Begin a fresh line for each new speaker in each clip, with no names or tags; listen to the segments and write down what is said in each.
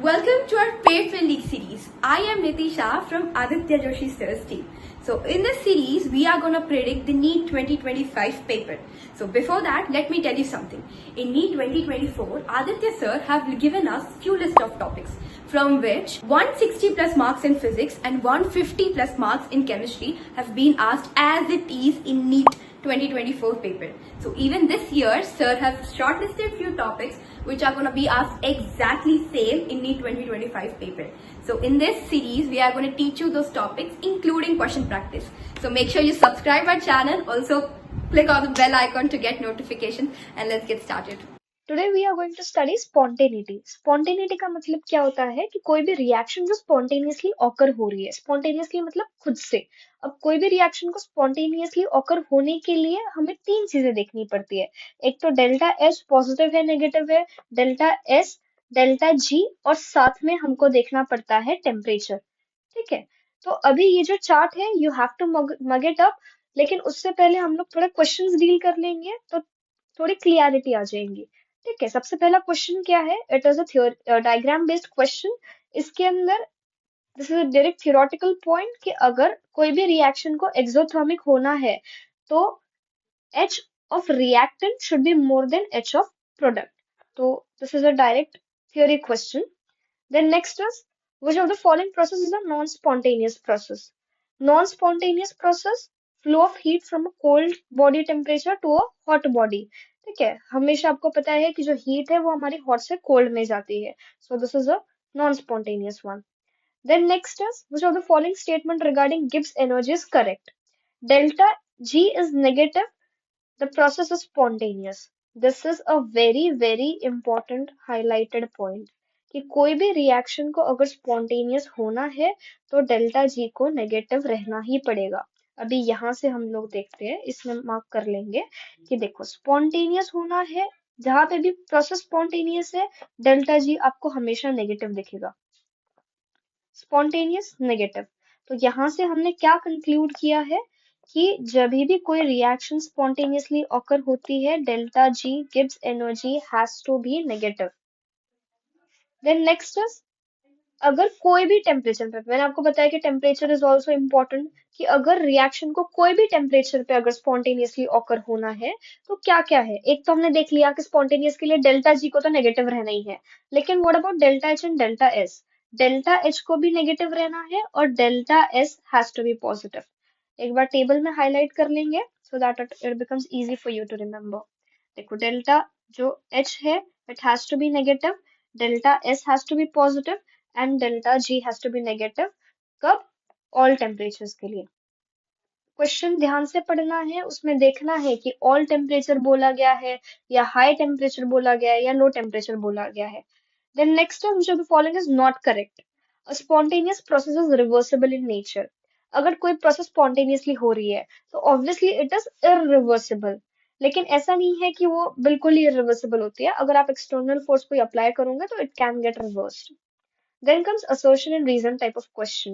Welcome to our Pay Friendly series. I am Nitisha from Aditya Joshi Sir's team. So in this series, we are going to predict the NEET 2025 paper. So before that, let me tell you something. In NEET 2024, Aditya Sir have given us few list of topics from which 160 plus marks in physics and 150 plus marks in chemistry have been asked as it is in NEET 2024 paper. So even this year, Sir have shortlisted few topics which are going to be asked exactly same in NEET 2025 paper. So in this series, we are going to teach you those topics including question practice. So make sure you subscribe our channel. Also click on the bell icon to get notification and let's get started.
Today we are going to study spontaneity. Spontaneity का मतलब क्या होता है कि कोई भी reaction जो spontaneously occur हो रही है। स्पॉन्टेनियसली मतलब खुद से। अब कोई भी रिएक्शन को स्पॉन्टेनियसली ऑकर होने के लिए हमें तीन चीजें देखनी पड़ती है। एक तो डेल्टा एच पॉजिटिव है नेगेटिव है, डेल्टा एस, डेल्टा जी, और साथ में हमको देखना पड़ता है टेम्परेचर। ठीक है, तो अभी ये जो चार्ट है you have to mug it up, लेकिन उससे पहले हम लोग थोड़ा क्वेश्चंस डील कर लेंगे तो थोड़ी क्लियरिटी आ जाएंगी। ठीक है, सबसे पहला क्वेश्चन क्या है? It is a diagram based question. इसके अंदर this is a direct theoretical point कि अगर कोई भी रिएक्शन को एक्सोथर्मिक होना है तो H of reactant should be more than H of product. So this is a direct theory question. Then next is, which of the following process is a non-spontaneous process? Non-spontaneous process, flow of heat from a cold body temperature to a hot body. ठीक है, हमेशा आपको पता है कि जो heat है वो हमारी हॉट से कोल्ड में जाती है. So this is a non-spontaneous one. Then next is, which of the following statement regarding Gibbs energy is correct? Delta G is negative, the process is spontaneous. This is a very important highlighted point कि कोई भी reaction को अगर spontaneous होना है तो delta G को negative रहना ही पड़ेगा। अभी यहाँ से हम लोग देखते हैं, इसमें मार्क कर लेंगे कि देखो स्पॉन्टेनियस होना है, जहां पे भी प्रोसेस स्पॉन्टेनियस है डेल्टा जी आपको हमेशा नेगेटिव दिखेगा। स्पॉन्टेनियस नेगेटिव, तो यहाँ से हमने क्या कंक्लूड किया है कि जब भी कोई रिएक्शन स्पॉन्टेनियसली ऑकर होती है delta G Gibbs energy has to be negative. Then next is, अगर कोई भी टेम्परेचर पे, मैंने आपको बताया कि टेम्परेचर इज ऑल्सो इम्पोर्टेंट, कि अगर रिएक्शन को कोई भी टेम्परेचर पे अगर स्पॉन्टेनियसली ऑकर होना है तो क्या क्या है। एक तो हमने देख लिया कि स्पॉन्टेनियस के लिए डेल्टा जी को तो नेगेटिव रहना ही है, लेकिन what about delta H and delta S? Delta H को भी नेगेटिव रहना है और delta S has to be positive. एक बार टेबल में हाईलाइट कर लेंगे so that it becomes easy for you to remember. देखो डेल्टा जो एच है it has to be negative, delta S has to be positive and delta G has to be negative. कब? All temperatures के लिए। Question ध्यान से पढ़ना है, उसमें देखना है कि ऑल टेम्परेचर बोला गया है या हाई टेम्परेचर बोला गया है या लो टेम्परेचर बोला गया है। देन नेक्स्ट है, which of the following is not correct? A spontaneous process is reversible in nature. अगर कोई प्रोसेस स्पॉन्टेनियसली हो रही है तो ऑब्वियसली इट इज इरिवर्सिबल, लेकिन ऐसा नहीं है कि वो बिल्कुल ही इरिवर्सिबल होती है। अगर आप एक्सटर्नल फोर्स को अप्लाई करोगे तो it can get reversed. Then comes assertion and reason type of question.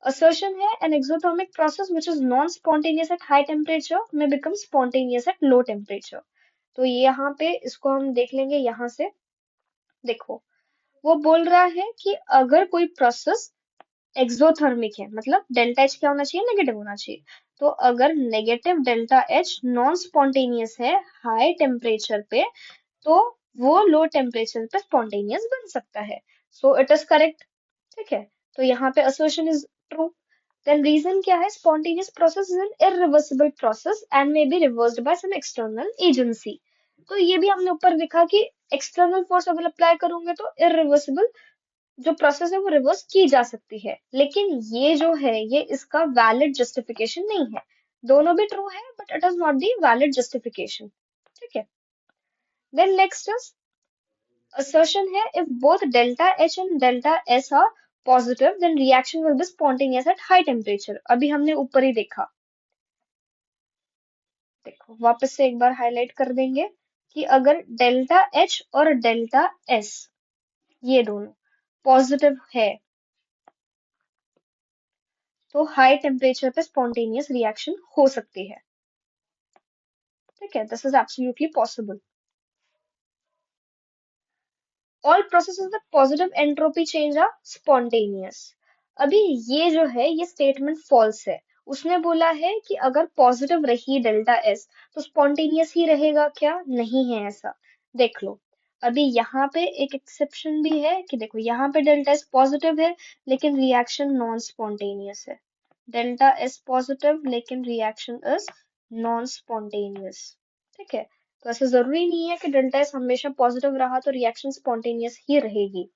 Assertion है an exothermic process which is non-spontaneous at high temperature may become spontaneous at low temperature. तो ये यहाँ पे इसको हम देख लेंगे यहाँ से। देखो वो बोल रहा है कि अगर कोई प्रोसेस एक्सोथर्मिक है मतलब डेल्टा एच क्या होना चाहिए? नेगेटिव होना चाहिए। तो अगर negative delta H non spontaneous है हाई टेम्परेचर पे तो वो लो टेम्परेचर पे स्पॉन्टेनियस बन सकता है। So it is correct. ठीक है, तो यहाँ पे assertion is true. Then reason क्या है? Spontaneous process is an irreversible process and may be reversed by some external agency. तो ये भी हमने ऊपर लिखा कि external force अगर अप्लाई करोगे तो irreversible जो प्रोसेस है वो रिवर्स की जा सकती है, लेकिन ये जो है ये इसका वैलिड जस्टिफिकेशन नहीं है। दोनों भी ट्रू है but it is not the valid justification. ठीक है, देन नेक्स्ट इज assertion है if both delta H and delta S are positive then reaction will be spontaneous at high temperature। अभी हमने ऊपर ही देखा, देखो वापस से एक बार हाईलाइट कर देंगे कि अगर डेल्टा H और डेल्टा S ये दोनों पॉजिटिव है तो हाई टेम्परेचर पे स्पॉन्टेनियस रिएक्शन हो सकती है। ठीक है, this is absolutely possible. All processes with positive entropy change are spontaneous. अभी ये जो है ये स्टेटमेंट फॉल्स है। उसने बोला है कि अगर पॉजिटिव रही डेल्टा एस तो स्पॉन्टेनियस ही रहेगा, क्या नहीं है ऐसा। देख लो, अभी यहाँ पे एक एक्सेप्शन भी है कि देखो यहाँ पे डेल्टा एस पॉजिटिव है लेकिन रिएक्शन नॉन स्पॉन्टेनियस है। डेल्टा एस पॉजिटिव लेकिन रिएक्शन इज नॉन स्पॉन्टेनियस। ठीक है, तो ऐसा जरूरी नहीं है कि डेल्टा एस हमेशा पॉजिटिव रहा तो रिएक्शन स्पॉन्टेनियस ही रहेगी।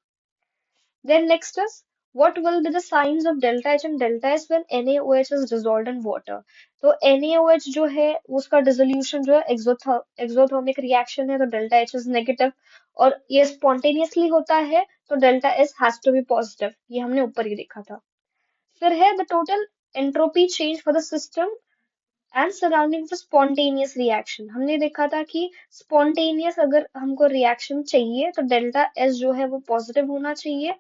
Then next is, what will be the signs of delta H and delta S when NaOH is dissolved in water? तो NaOH जो है उसका डिसोल्यूशन जो है एक्सोथर्मिक रिएक्शन है तो डेल्टा H इज नेगेटिव, और ये स्पॉन्टेनियसली होता है तो delta S has to be positive, ये हमने ऊपर ही देखा था। फिर है the total entropy change for the system and surrounding for spontaneous reaction. हमने देखा था कि स्पॉन्टेनियस अगर हमको रिएक्शन चाहिए तो डेल्टा एस जो है वो पॉजिटिव होना चाहिए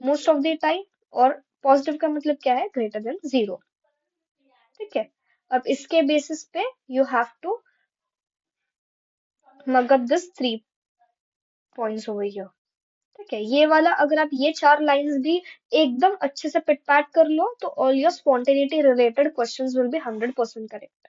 मोस्ट ऑफ द टाइम, और पॉजिटिव का मतलब क्या है, ग्रेटर देन जीरो। ठीक है, अब इसके बेसिस पे you have to mug up this 3 points over here. ठीक है, ये वाला अगर आप ये 4 लाइंस भी एकदम अच्छे से पिट पैट कर लो तो all your spontaneity related questions will be 100% correct.